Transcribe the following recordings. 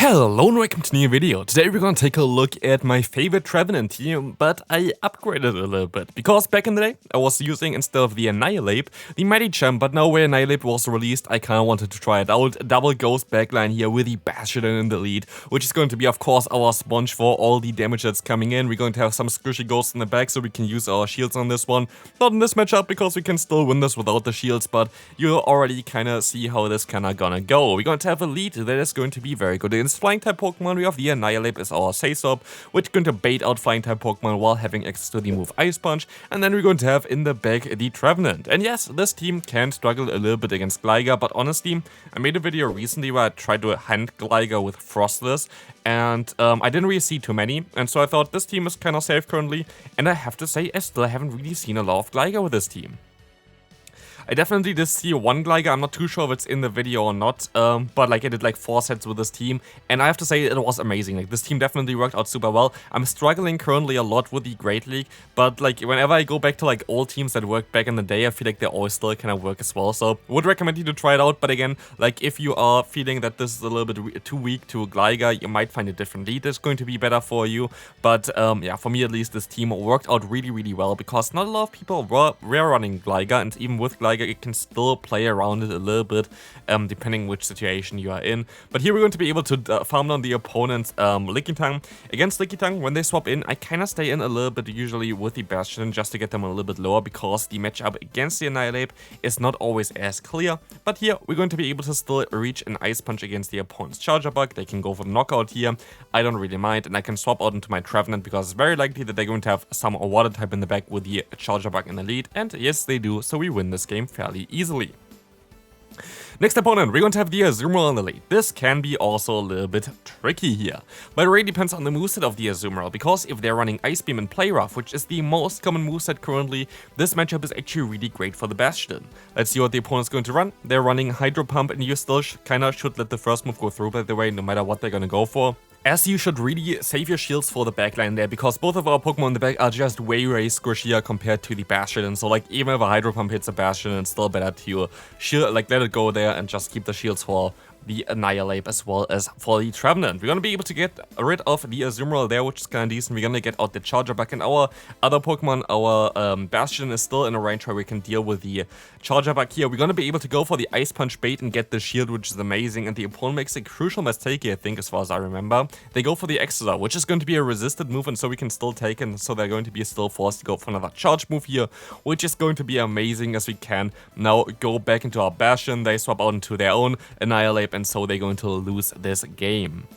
Hello and welcome to a new video. Today we're gonna take a look at my favorite Trevenant team, but I upgraded a little bit. Because back in the day, I was using, instead of the Annihilape, the Medicham, but now where Annihilape was released, I kinda wanted to try it out. Double Ghost backline here with the Bastion in the lead, which is going to be, of course, our sponge for all the damage that's coming in. We're going to have some squishy ghosts in the back, so we can use our shields on this one. Not in this matchup, because we can still win this without the shields, but you already kinda see how this kinda gonna go. We're going to have a lead that is going to be very good. Against flying type Pokemon, we have the Annihilape as our Say-Sop, which is going to bait out flying type Pokemon while having access to the move Ice Punch, and then we're going to have in the back the Trevenant. And yes, this team can struggle a little bit against Gligar, but honestly, I made a video recently where I tried to hand Gligar with Frostless, and I didn't really see too many, and so I thought this team is kind of safe currently, and I have to say, I still haven't really seen a lot of Gligar with this team. I definitely did see one Gligar, I'm not too sure if it's in the video or not, but like I did like 4 sets with this team, and I have to say it was amazing. Like this team definitely worked out super well. I'm struggling currently a lot with the Great League, but like whenever I go back to like old teams that worked back in the day, I feel like they always still kind of work as well. So would recommend you to try it out, but again, like if you are feeling that this is a little bit too weak to Gligar, you might find a different lead that's going to be better for you. But yeah, for me at least, this team worked out really well because not a lot of people were running Gligar, and even with Gligar, you can still play around it a little bit, depending which situation you are in. But here we're going to be able to farm down the opponent's Lickitung. Against Lickitung, when they swap in, I kind of stay in a little bit usually with the Bastion just to get them a little bit lower, because the matchup against the Annihilape is not always as clear. But here we're going to be able to still reach an Ice Punch against the opponent's Charger Bug. They can go for the knockout here. I don't really mind, and I can swap out into my Trevenant because it's very likely that they're going to have some water type in the back with the Charger Bug in the lead. And yes, they do, so we win this game fairly easily. Next opponent, we're going to have the Azumarill in the lead. This can be also a little bit tricky here, but it really depends on the moveset of the Azumarill, because if they're running Ice Beam and Play Rough, which is the most common moveset currently, this matchup is actually really great for the Bastion. Let's see what the opponent's going to run. They're running Hydro Pump, and you still kinda should let the first move go through, by the way, no matter what they're gonna go for. As you should really save your shields for the backline there, because both of our Pokemon in the back are just way squishier compared to the Bastion, and so like even if a Hydro Pump hits a Bastion, it's still better to let it go there and just keep the shields for the Annihilape as well as for the Trevenant. We're gonna be able to get rid of the Azumarill there, which is kind of decent. We're gonna get out the Charger Bug, and our other Pokemon, our Bastion, is still in a range where we can deal with the Charger Bug here. We're gonna be able to go for the Ice Punch bait and get the shield, which is amazing, and the opponent makes a crucial mistake here, I think, as far as I remember. They go for the Exeter, which is going to be a resisted move, and so we can still take it, and so they're going to be still forced to go for another charge move here, which is going to be amazing, as we can now go back into our Bastion. They swap out into their own Annihilape, and so they're going to lose this game.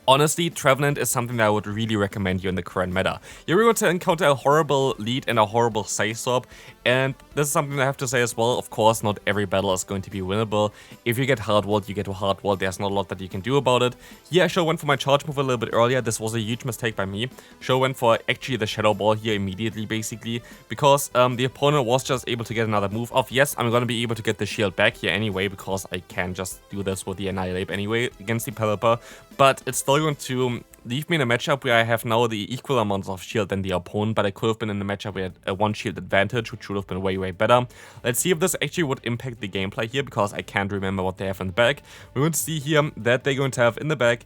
Honestly, Trevenant is something that I would really recommend you in the current meta. You're going to encounter a horrible lead and a horrible Say-Sop, and this is something I have to say as well. Of course, not every battle is going to be winnable. If you get hard-walled, you get hard-walled. There's not a lot that you can do about it. Here, I should have went for my charge move a little bit earlier. This was a huge mistake by me. Should have went for actually the Shadow Ball here immediately, basically, because the opponent was just able to get another move off. Yes, I'm going to be able to get the shield back here anyway, because I can just do this with the Annihilape anyway against the Pelipper, but it's still going to leave me in a matchup where I have now the equal amounts of shield than the opponent, but I could have been in a matchup where I had a 1 shield advantage, which should have been way better. Let's see if this actually would impact the gameplay here, because I can't remember what they have in the back. We're going to see here that they're going to have in the back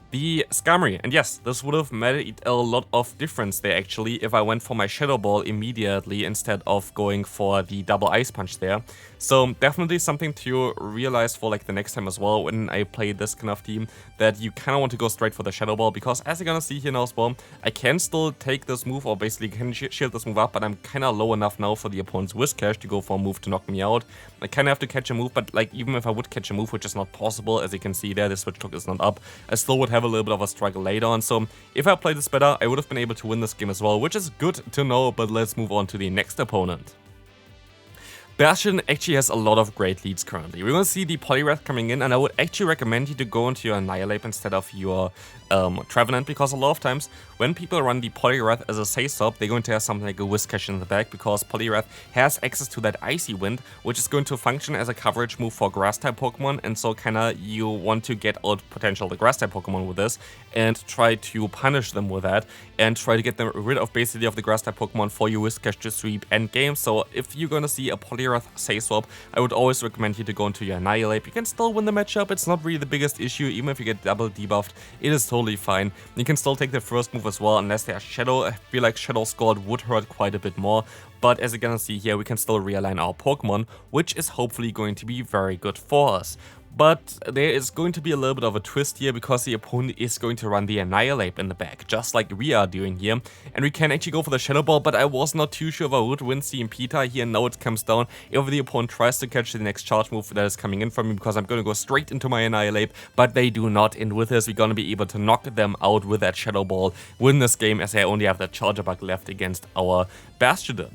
the Skarmory, and yes, this would have made a lot of difference there actually if I went for my Shadow Ball immediately instead of going for the double Ice Punch there. So definitely something to realize for like the next time as well when I play this kind of team, that you kind of want to go straight for the Shadow Ball, because as you're gonna see here now as well, I can still take this move, or basically can shield this move up, but I'm kind of low enough now for the opponent's whiscash to go for a move to knock me out. I kind of have to catch a move, but like even if I would catch a move, which is not possible, as you can see there, the switch talk is not up, I still would have a little bit of a struggle later on. So if I played this better, I would have been able to win this game as well, which is good to know. But let's move on to the next opponent. Bastion actually has a lot of great leads currently. We're going to see the Poliwrath coming in, and I would actually recommend you to go into your Annihilape instead of your Trevenant, because a lot of times when people run the Poliwrath as a Say-Sop, they're going to have something like a whiscash in the back, because Poliwrath has access to that Icy Wind, which is going to function as a coverage move for Grass-type Pokemon, and so kinda you want to get out potential the Grass-type Pokemon with this, and try to punish them with that, and try to get them rid of basically of the Grass-type Pokemon for your whiscash to sweep endgame. So if you're gonna see a Poliwrath Poliwrath say swap, I would always recommend you to go into your Annihilape. You can still win the matchup, it's not really the biggest issue, even if you get double debuffed, it is totally fine. You can still take the first move as well, unless they are Shadow. I feel like Shadow Scald would hurt quite a bit more, but as you're gonna see here, we can still realign our Pokemon, which is hopefully going to be very good for us. But there is going to be a little bit of a twist here, because the opponent is going to run the Annihilape in the back, just like we are doing here. And we can actually go for the Shadow Ball, but I was not too sure if I would win CMP tie here. Now it comes down if the opponent tries to catch the next charge move that is coming in from me, because I'm going to go straight into my Annihilape, but they do not. And with this, we're going to be able to knock them out with that Shadow Ball, win this game, as I only have the Charger Bug left against our Bastiodon.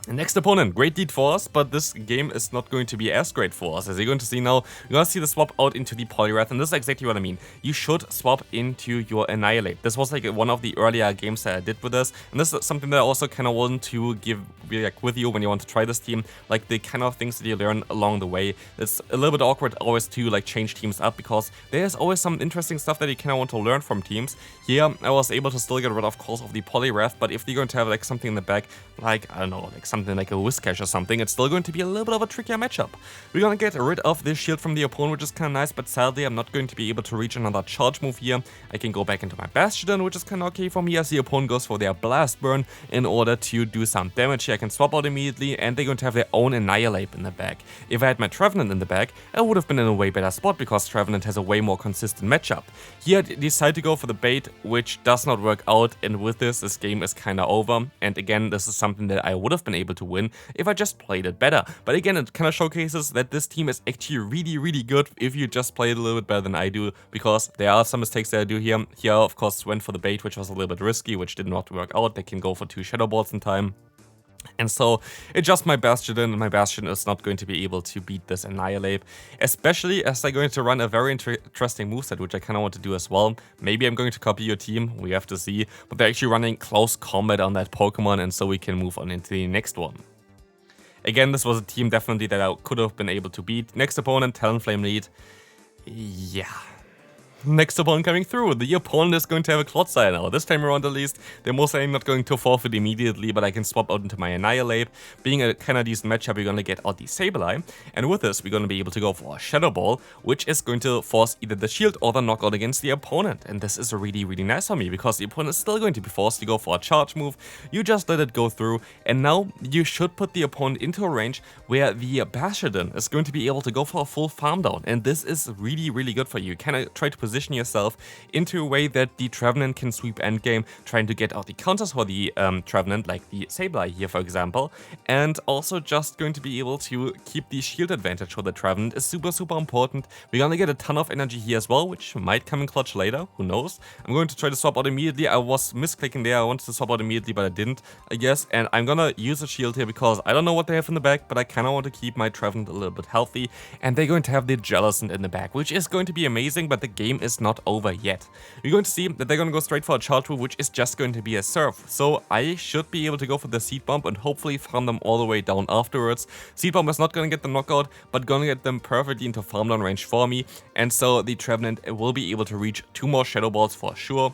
Next opponent, great lead for us, but this game is not going to be as great for us. As you're going to see now, you're going to see the swap out into the Poliwrath, and this is exactly what I mean. You should swap into your Annihilape. This was like one of the earlier games that I did with this, and this is something that I also kind of want to give like with you when you want to try this team, like the kind of things that you learn along the way. It's a little bit awkward always to like change teams up, because there's always some interesting stuff that you kind of want to learn from teams. Here, I was able to still get rid of course of the Poliwrath, but if you're going to have like something in the back, like, I don't know, like something like a whiscash or something, it's still going to be a little bit of a trickier matchup. We're gonna get rid of this shield from the opponent, which is kind of nice, but sadly I'm not going to be able to reach another charge move here. I can go back into my Bastiodon, which is kind of okay for me, as the opponent goes for their Blast Burn in order to do some damage here. I can swap out immediately, and they're going to have their own Annihilape in the back. If I had my Trevenant in the back, I would have been in a way better spot, because Trevenant has a way more consistent matchup. Here I decide to go for the bait, which does not work out, and with this game is kind of over. And again, this is something that I would have been able to win if I just played it better. But again, it kind of showcases that this team is actually really good if you just play it a little bit better than I do, because there are some mistakes that I do here. Here, of course, went for the bait, which was a little bit risky, which did not work out. They can go for 2 Shadow Balls in time. And so, it's just my Bastiodon, and my Bastiodon is not going to be able to beat this Annihilape, especially as they're going to run a very interesting moveset, which I kind of want to do as well. Maybe I'm going to copy your team, we have to see, but they're actually running close combat on that Pokemon, and so we can move on into the next one. Again, this was a team definitely that I could have been able to beat. Next opponent, Talonflame lead. Yeah. Next opponent coming through, the opponent is going to have a Clodsire now. This time around at least, they're most likely not going to forfeit immediately, but I can swap out into my Annihilape. Being a kind of decent matchup, we're going to get out the Sableye, and with this, we're going to be able to go for a Shadow Ball, which is going to force either the shield or the knockout against the opponent. And this is really nice for me, because the opponent is still going to be forced to go for a charge move. You just let it go through, and now you should put the opponent into a range where the Bastiodon is going to be able to go for a full farm down, and this is really good for you. Kind of try to position yourself into a way that the Trevenant can sweep endgame, trying to get out the counters for the Trevenant, like the Sableye here for example, and also just going to be able to keep the shield advantage for the Trevenant is super important. We're gonna get a ton of energy here as well, which might come in clutch later, who knows. I'm going to try to swap out immediately. I was misclicking there, I wanted to swap out immediately, but I didn't, I guess, and I'm gonna use a shield here because I don't know what they have in the back, but I kind of want to keep my Trevenant a little bit healthy, and they're going to have the Jellicent in the back, which is going to be amazing, but the game is not over yet. You're going to see that they're going to go straight for a charge move, which is just going to be a Surf. So I should be able to go for the Seed Bomb and hopefully farm them all the way down afterwards. Seed Bomb is not going to get the knockout, but going to get them perfectly into farm down range for me. And so the Trevenant will be able to reach 2 more Shadow Balls for sure,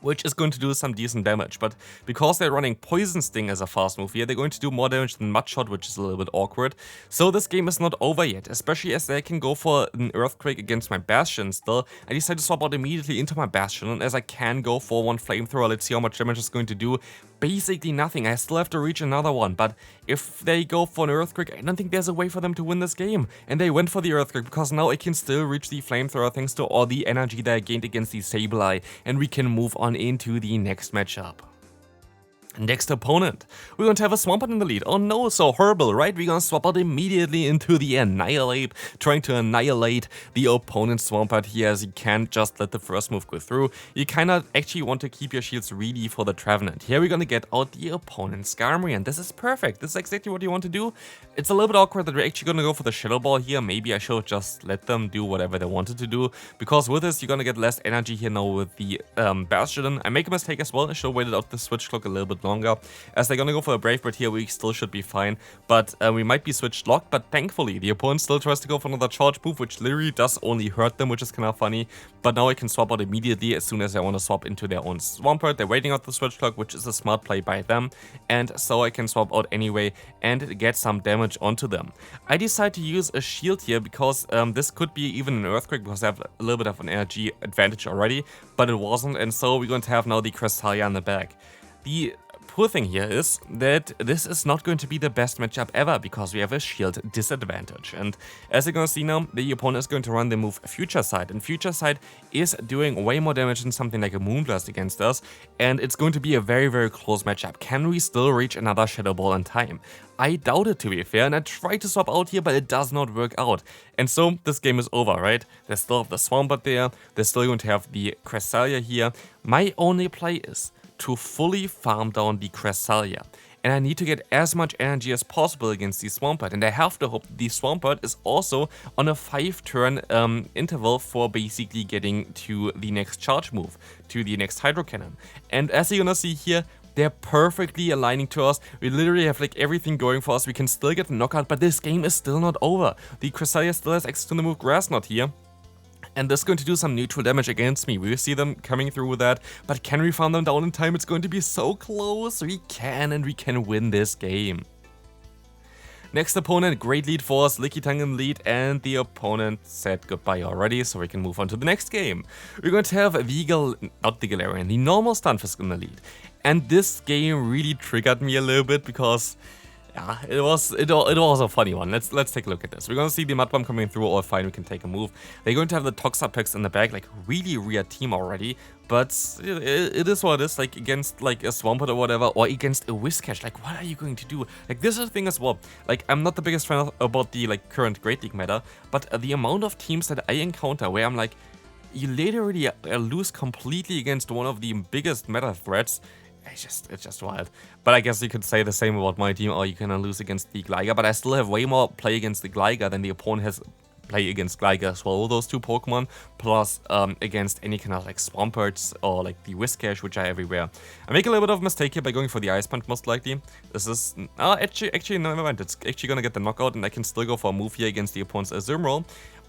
which is going to do some decent damage. But because they're running Poison Sting as a fast move here, they're going to do more damage than Mudshot, which is a little bit awkward. So this game is not over yet, especially as they can go for an Earthquake against my Bastion still. I decided to swap out immediately into my Bastion, and as I can go for one Flamethrower, let's see how much damage it's going to do. Basically nothing. I still have to reach another one, but if they go for an Earthquake, I don't think there's a way for them to win this game. And they went for the Earthquake because now I can still reach the Flamethrower thanks to all the energy that I gained against the Sableye, and we can move on into the next matchup. Next opponent, we're going to have a Swampert in the lead. Oh no, so horrible, right? We're going to swap out immediately into the Annihilape, trying to annihilate the opponent's Swampert here, as you can't just let the first move go through. You kind of actually want to keep your shields ready for the Trevenant. Here we're going to get out the opponent's Skarmory, and this is perfect. This is exactly what you want to do. It's a little bit awkward that we're actually going to go for the Shadow Ball here. Maybe I should just let them do whatever they wanted to do, because with this, you're going to get less energy here now with the Bastiodon. I make a mistake as well. I should have waited out the switch clock a little bit bit longer. As they're gonna go for a Brave Bird here, we still should be fine. But we might be switched locked, but thankfully the opponent still tries to go for another charge move, which literally does only hurt them, which is kind of funny. But now I can swap out immediately as soon as I want to swap into their own Swampert. They're waiting out the switch clock, which is a smart play by them. And so I can swap out anyway and get some damage onto them. I decide to use a shield here because this could be even an Earthquake because I have a little bit of an energy advantage already, but it wasn't, and so we're going to have now the Cresselia in the back. The poor thing here is that this is not going to be the best matchup ever because we have a shield disadvantage. And as you're going to see now, the opponent is going to run the move Future Sight, and Future Sight is doing way more damage than something like a Moonblast against us, and it's going to be a very, very close matchup. Can we still reach another Shadow Ball in time? I doubt it, to be fair, and I tried to swap out here, but it does not work out. And so this game is over, right? They still have the Swampert there, they're still going to have the Cresselia here. My only play is to fully farm down the Cresselia. And I need to get as much energy as possible against the Swampert. And I have to hope the Swampert is also on a 5-turn interval for basically getting to the next charge move, to the next Hydro Cannon. And as you're gonna see here, they're perfectly aligning to us. We literally have like everything going for us. We can still get the knockout, but this game is still not over. The Cresselia still has access to the move Grass Knot here. And this is going to do some neutral damage against me. We see them coming through with that. But can we farm them down in time? It's going to be so close. We can, and we can win this game. Next opponent, great lead for us, Lickitung in lead, and the opponent said goodbye already, so we can move on to the next game. We're going to have not the Galarian, the normal Stunfisk in the lead. And this game really triggered me a little bit because yeah, it was a funny one. Let's take a look at this. We're gonna see the Mud Bomb coming through, all fine, we can take a move. They're going to have the Toxapex in the back, like really rear team already, but it is what it is, like against like a Swampert or whatever, or against a Whiscash. Like what are you going to do? Like this is the thing as well. Like I'm not the biggest fan about the like current Great League meta, but the amount of teams that I encounter where I'm like, you literally lose completely against one of the biggest meta threats. It's just wild. But I guess you could say the same about my team, or you can lose against the Gligar, but I still have way more play against the Gligar than the opponent has play against Gligar as well, those two Pokemon, plus against any kind of like Swamperts or like the Whiscash, which are everywhere. I make a little bit of a mistake here by going for the Ice Punch most likely. This is, actually never mind, it's actually gonna get the knockout and I can still go for a move here against the opponent's Azumarill.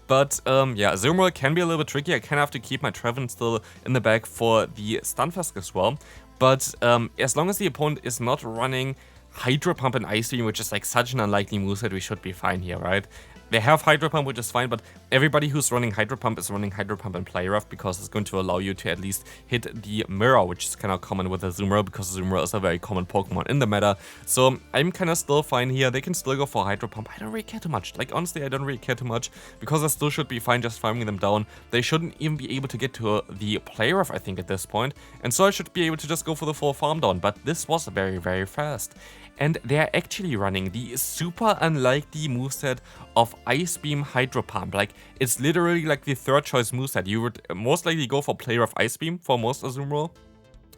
But yeah, Azumarill can be a little bit tricky. I kind of have to keep my Trevenant still in the back for the Stunfisk as well. But as long as the opponent is not running Hydro Pump and Ice Beam, which is like such an unlikely moveset, we should be fine here, right? They have Hydro Pump, which is fine, but everybody who's running Hydro Pump is running Hydro Pump and Play Rough because it's going to allow you to at least hit the Mirror, which is kind of common with Azumarill because Azumarill is a very common Pokemon in the meta. So I'm kind of still fine here. They can still go for Hydro Pump. I don't really care too much. Like honestly, I don't really care too much because I still should be fine just farming them down. They shouldn't even be able to get to the Play Rough, I think, at this point. And so I should be able to just go for the full farm down. But this was very, very fast. And they're actually running the super unlikely moveset of Ice Beam Hydro Pump. Like, it's literally like the third choice moveset. You would most likely go for Play Rough Ice Beam for most Azumarill.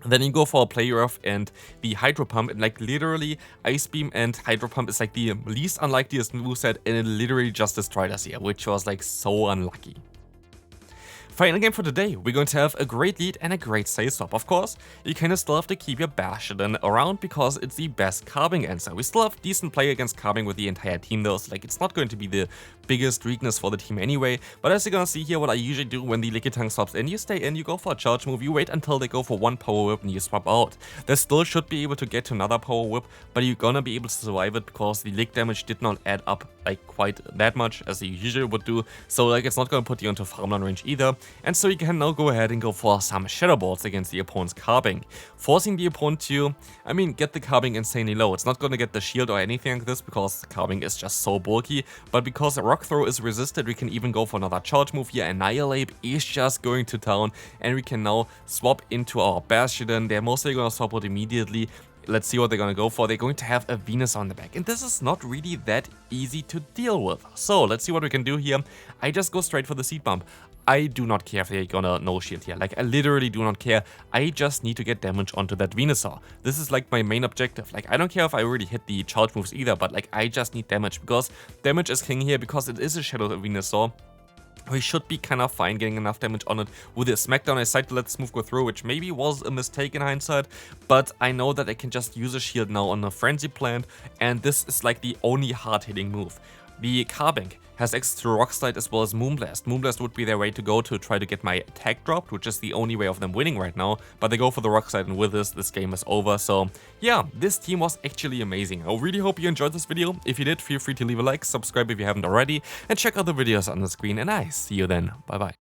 Then you go for a Play Rough and the Hydro Pump, and like literally Ice Beam and Hydro Pump is like the least unlikeliest moveset, and it literally just destroyed us here, which was like so unlucky. Final game for today, we're going to have a great lead and a great save swap. Of course, you kind of still have to keep your Bastion around because it's the best Carbing answer. We still have decent play against Carbing with the entire team though, so like it's not going to be the biggest weakness for the team anyway. But as you're gonna see here, what I usually do when the Lickitung swaps in, you stay in, you go for a charge move, you wait until they go for one Power Whip and you swap out. They still should be able to get to another Power Whip, but you're gonna be able to survive it because the Lick damage did not add up like quite that much as you usually would do. So like it's not gonna put you into farmland range either. And so you can now go ahead and go for some Shadow Balls against the opponent's Carbing, forcing the opponent to, I mean, get the Carbing insanely low. It's not gonna get the shield or anything like this because Carbing is just so bulky, but because Rock Throw is resisted, we can even go for another charge move here. Annihilape is just going to town, and we can now swap into our Bastion. They're mostly gonna swap out immediately. Let's see what they're gonna go for. They're going to have a Venus on the back, and this is not really that easy to deal with. So let's see what we can do here. I just go straight for the Seed Bump. I do not care if they're gonna no shield here. Like, I literally do not care. I just need to get damage onto that Venusaur. This is like my main objective. Like, I don't care if I already hit the charge moves either, but like, I just need damage because damage is king here because it is a Shadow Venusaur. we should be kind of fine getting enough damage on it with his smackdown. I decided to let this move go through, which maybe was a mistake in hindsight, but I know that I can just use a shield now on a Frenzy Plant, and this is like the only hard-hitting move. The Carbink has access to Rock Slide as well as Moonblast. Moonblast would be their way to go to try to get my attack dropped, which is the only way of them winning right now, but they go for the Rock Slide, and with this game is over. So yeah, this team was actually amazing. I really hope you enjoyed this video. If you did, feel free to leave a like, subscribe if you haven't already, and check out the videos on the screen, and I see you then. Bye bye.